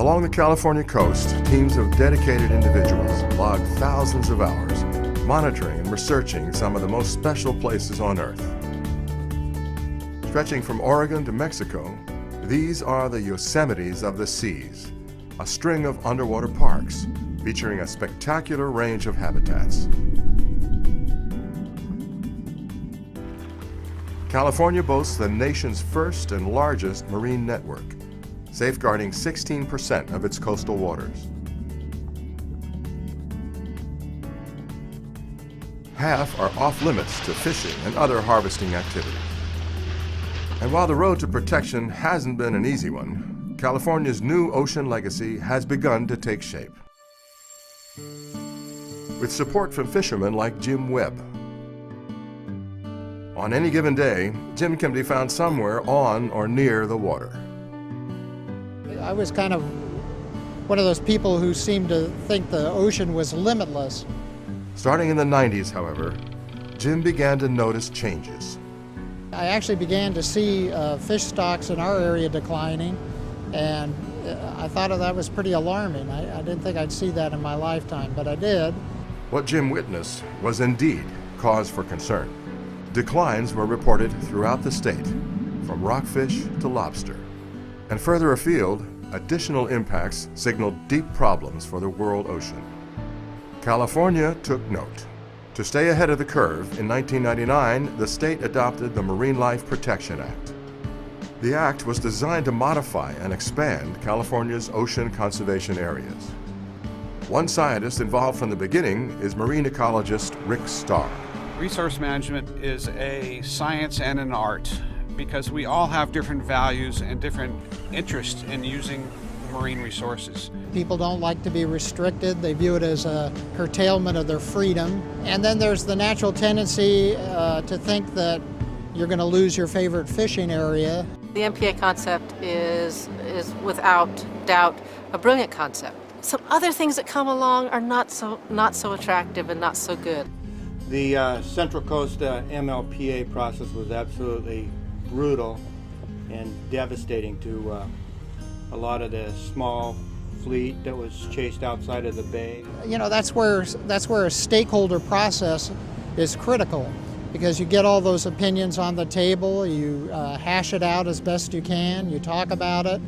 Along the California coast, teams of dedicated individuals logged thousands of hours monitoring and researching some of the most special places on Earth. Stretching from Oregon to Mexico, these are the Yosemites of the seas, a string of underwater parks featuring a spectacular range of habitats. California boasts the nation's first and largest marine network, safeguarding 16% of its coastal waters. Half are off limits to fishing and other harvesting activities. And while the road to protection hasn't been an easy one, California's new ocean legacy has begun to take shape. With support from fishermen like Jim Webb. On any given day, Jim can be found somewhere on or near the water. I was kind of one of those people who seemed to think the ocean was limitless. Starting in the 90s, however, Jim began to notice changes. I actually began to see fish stocks in our area declining, and I thought that was pretty alarming. I didn't think I'd see that in my lifetime, but I did. What Jim witnessed was indeed cause for concern. Declines were reported throughout the state, from rockfish to lobster. And further afield, additional impacts signaled deep problems for the world ocean. California took note. To stay ahead of the curve, in 1999, the state adopted the Marine Life Protection Act. The act was designed to modify and expand California's ocean conservation areas. One scientist involved from the beginning is marine ecologist Rick Starr. Resource management is a science and an art because we all have different values and different interests in using marine resources. People don't like to be restricted. They view it as a curtailment of their freedom. And then there's the natural tendency to think that you're going to lose your favorite fishing area. The MPA concept is without doubt a brilliant concept. Some other things that come along are not so attractive and not so good. The Central Coast MLPA process was absolutely brutal and devastating to a lot of the small fleet that was chased outside of the bay. You know, that's where a stakeholder process is critical, because you get all those opinions on the table, you hash it out as best you can, you talk about it,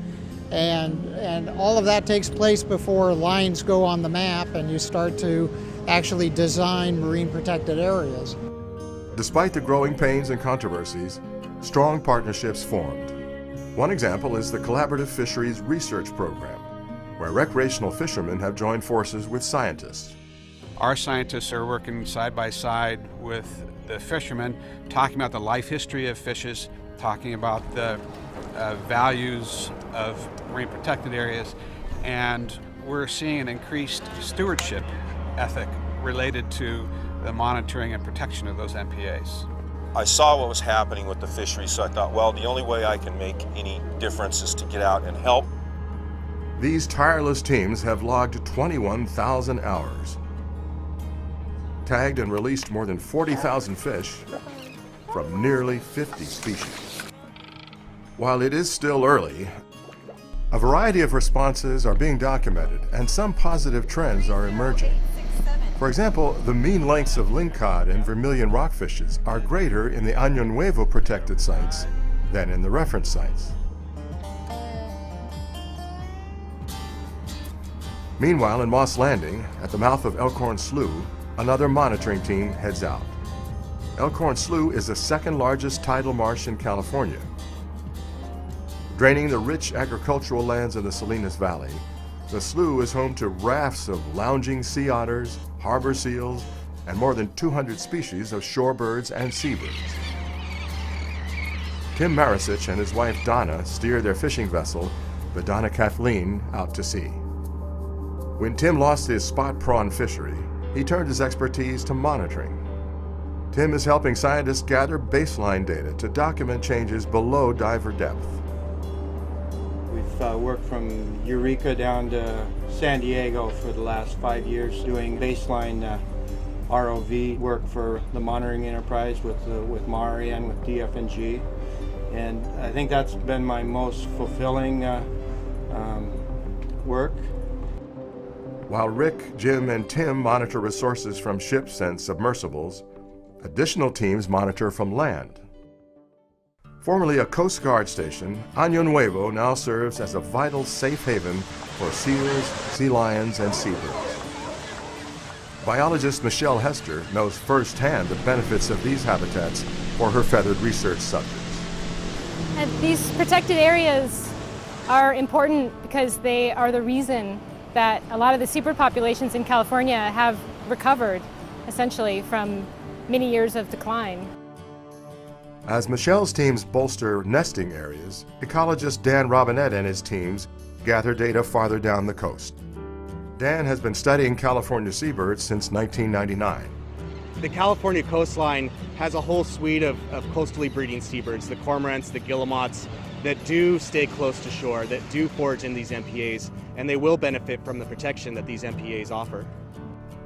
and all of that takes place before lines go on the map and you start to actually design marine protected areas. Despite the growing pains and controversies, strong partnerships formed. One example is the Collaborative Fisheries Research Program, where recreational fishermen have joined forces with scientists. Our scientists are working side by side with the fishermen, talking about the life history of fishes, talking about the values of marine protected areas, and we're seeing an increased stewardship ethic related to the monitoring and protection of those MPAs. I saw what was happening with the fisheries, so I thought, well, the only way I can make any difference is to get out and help. These tireless teams have logged 21,000 hours, tagged and released more than 40,000 fish from nearly 50 species. While it is still early, a variety of responses are being documented and some positive trends are emerging. For example, the mean lengths of lingcod and vermilion rockfishes are greater in the Nuevo protected sites than in the reference sites. Meanwhile, in Moss Landing, at the mouth of Elkhorn Slough, another monitoring team heads out. Elkhorn Slough is the second largest tidal marsh in California. Draining the rich agricultural lands of the Salinas Valley, the slough is home to rafts of lounging sea otters, harbor seals, and more than 200 species of shorebirds and seabirds. Tim Marisich and his wife Donna steer their fishing vessel, the Donna Kathleen, out to sea. When Tim lost his spot prawn fishery, he turned his expertise to monitoring. Tim is helping scientists gather baseline data to document changes below diver depth. We've worked from Eureka down to San Diego for the last 5 years doing baseline ROV work for the monitoring enterprise with MARI and with DF&G. And I think that's been my most fulfilling work. While Rick, Jim, and Tim monitor resources from ships and submersibles, additional teams monitor from land. Formerly a Coast Guard station, Año Nuevo now serves as a vital safe haven for seals, sea lions, and seabirds. Biologist Michelle Hester knows firsthand the benefits of these habitats for her feathered research subjects. And these protected areas are important because they are the reason that a lot of the seabird populations in California have recovered, essentially, from many years of decline. As Michelle's teams bolster nesting areas, ecologist Dan Robinette and his teams gather data farther down the coast. Dan has been studying California seabirds since 1999. The California coastline has a whole suite of coastally breeding seabirds, the cormorants, the guillemots, that do stay close to shore, that do forage in these MPAs, and they will benefit from the protection that these MPAs offer.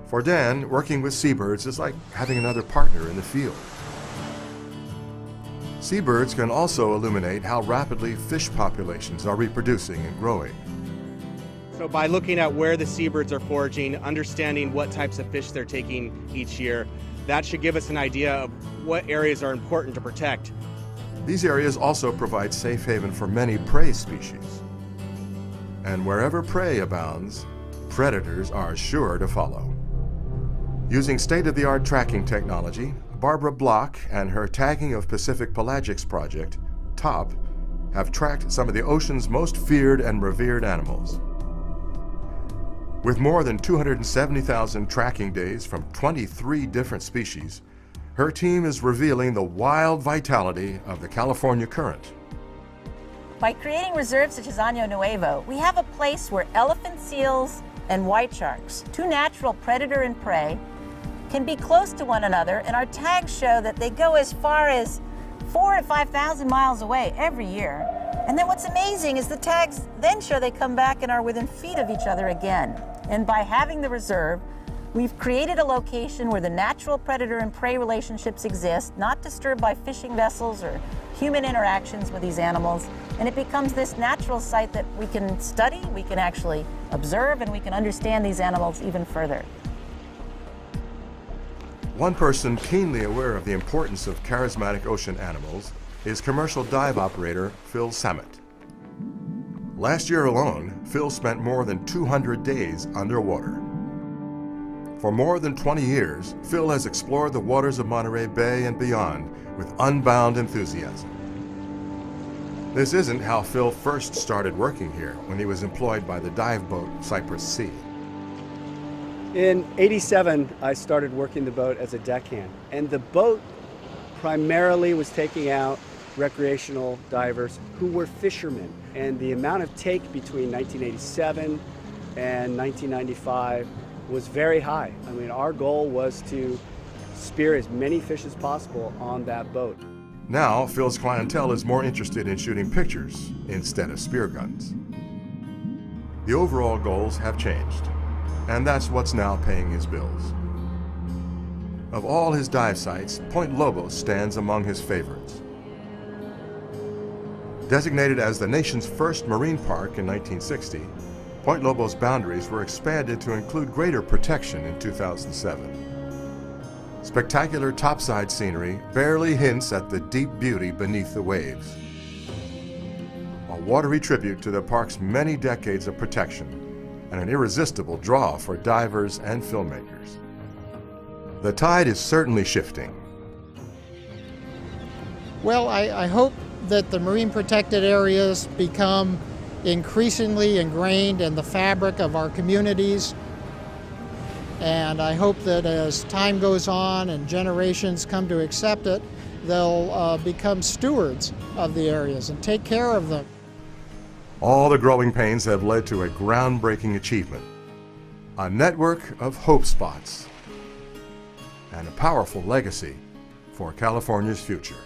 For Dan, working with seabirds is like having another partner in the field. Seabirds can also illuminate how rapidly fish populations are reproducing and growing. So by looking at where the seabirds are foraging, understanding what types of fish they're taking each year, that should give us an idea of what areas are important to protect. These areas also provide safe haven for many prey species. And wherever prey abounds, predators are sure to follow. Using state-of-the-art tracking technology, Barbara Block and her Tagging of Pacific Pelagics project, TOP, have tracked some of the ocean's most feared and revered animals. With more than 270,000 tracking days from 23 different species, her team is revealing the wild vitality of the California current. By creating reserves such as Año Nuevo, we have a place where elephant seals and white sharks, two natural predator and prey, can be close to one another, and our tags show that they go as far as 4,000 to 5,000 miles away every year. And then what's amazing is the tags then show they come back and are within feet of each other again. And by having the reserve, we've created a location where the natural predator and prey relationships exist, not disturbed by fishing vessels or human interactions with these animals. And it becomes this natural site that we can study, we can actually observe, and we can understand these animals even further. One person keenly aware of the importance of charismatic ocean animals is commercial dive operator Phil Samet. Last year alone, Phil spent more than 200 days underwater. For more than 20 years, Phil has explored the waters of Monterey Bay and beyond with unbound enthusiasm. This isn't how Phil first started working here when he was employed by the dive boat Cypress Sea. In '87, I started working the boat as a deckhand, and the boat primarily was taking out recreational divers who were fishermen. And the amount of take between 1987 and 1995 was very high. I mean, our goal was to spear as many fish as possible on that boat. Now, Phil's clientele is more interested in shooting pictures instead of spear guns. The overall goals have changed, and that's what's now paying his bills. Of all his dive sites, Point Lobos stands among his favorites. Designated as the nation's first marine park in 1960, Point Lobos' boundaries were expanded to include greater protection in 2007. Spectacular topside scenery barely hints at the deep beauty beneath the waves. A watery tribute to the park's many decades of protection and an irresistible draw for divers and filmmakers. The tide is certainly shifting. Well, I hope that the marine protected areas become increasingly ingrained in the fabric of our communities. And I hope that as time goes on and generations come to accept it, they'll become stewards of the areas and take care of them. All the growing pains have led to a groundbreaking achievement, a network of hope spots, and a powerful legacy for California's future.